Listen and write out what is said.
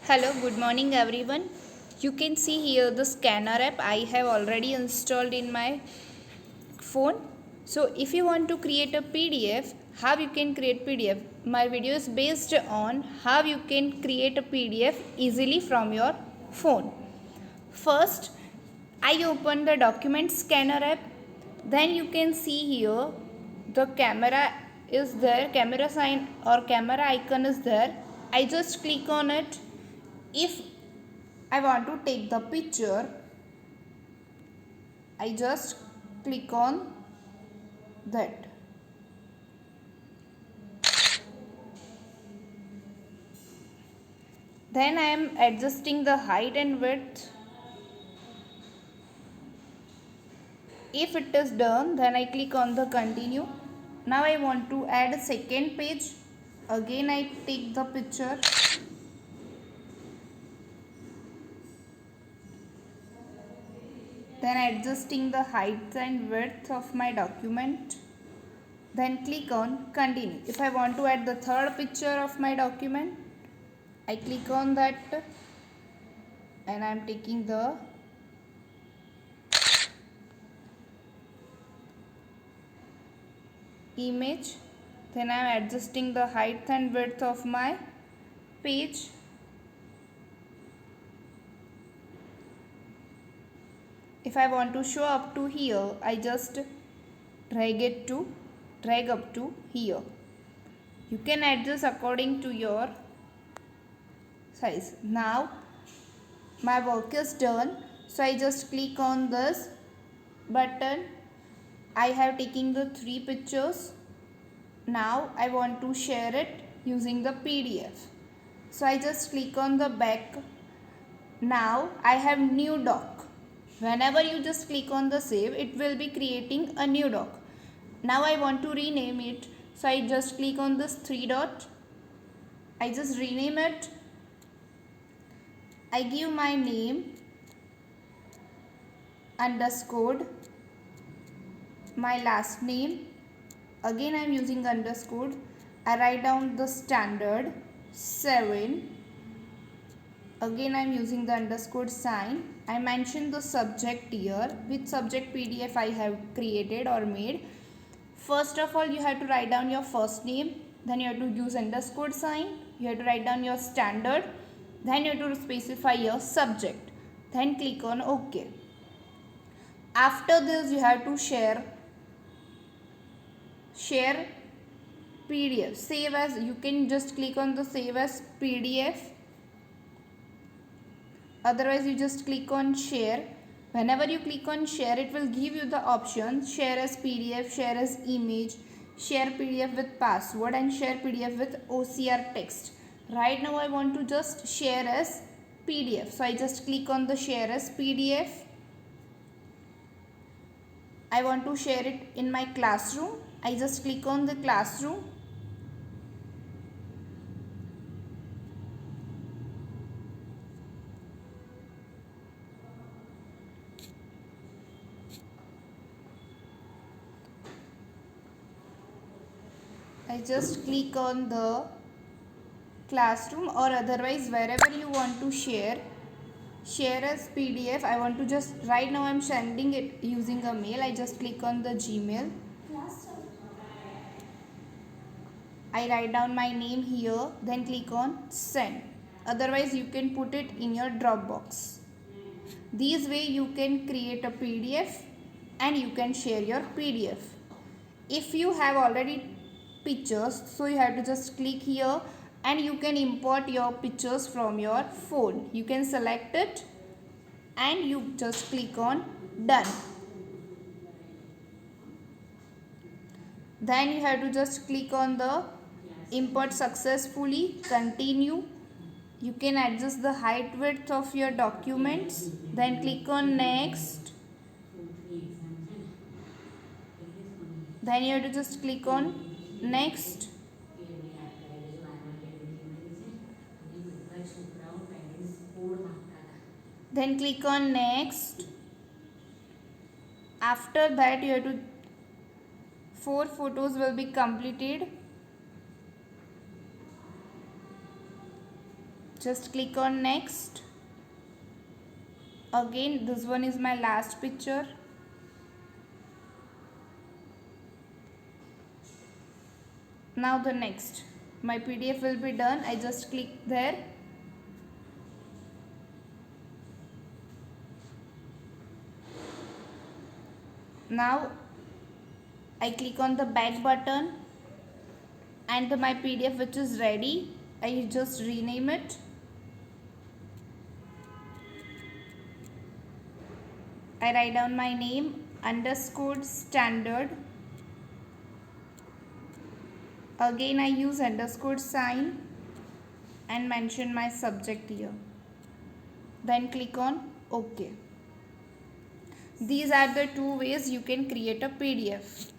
Hello, good morning everyone. You can see here the scanner app I have already installed in my phone. So if you want to create a PDF, how you can create PDF? My video is based on how you can create a PDF easily from your phone. First, I open the document scanner app. Then you can see here the camera is there, camera sign or camera icon is there. I just click on it. If I want to take the picture, I just click on that. Then I am adjusting the height and width. If it is done, then I click on the continue. Now I want to add a second page. Again I take the picture. Then adjusting the height and width of my document. Then click on continue. If I want to add the third picture of my document, I click on that and I am taking the image. Then I am adjusting the height and width of my page. If I want to show up to here, I just drag up to here. You can adjust according to your size. Now my work is done, so I just click on this button. I have taken the 3 pictures. Now I want to share it using the PDF. So I just click on the back. Now I have new doc. Whenever you just click on the save, it will be creating a new doc. Now I want to rename it. So I just click on this 3 dot. I just rename it. I give my name underscore my last name. Again I am using underscore. I write down the standard 7. Again I am using the underscore sign. I mention the subject here, which subject PDF I have created or made. First of all, you have to write down your first name. Then you have to use underscore sign. You have to write down your standard. Then you have to specify your subject. Then click on OK. After this, you have to share PDF. Save as. You can just click on the save as PDF. Otherwise, you just click on share. Whenever you click on share, it will give you the option share as PDF, share as image, share PDF with password and share PDF with OCR text. Right now I want to just share as PDF. So I just click on the share as PDF. I want to share it in my classroom. I just click on the classroom. I just click on the classroom, or otherwise wherever you want to share as PDF. I want to just right now I'm sending it using a mail. I just click on the Gmail. I write down my name here, then click on send. Otherwise you can put it in your Dropbox. This way you can create a PDF and you can share your PDF. If you have already pictures, so you have to just click here and you can import your pictures from your phone. You can select it and you just click on done. Then you have to just click on the import successfully, continue. You can adjust the height width of your documents. Then click on next. Then you have to just click on next. Then click on next. After that you have to 4 photos will be completed. Just click on next. Again, this one is my last picture. Now the next, my PDF will be done. I just click there. Now I click on the back button and my PDF which is ready, I just rename it. I write down my name _standard. Again I use underscore sign and mention my subject here. Then click on OK. These are the two ways you can create a PDF.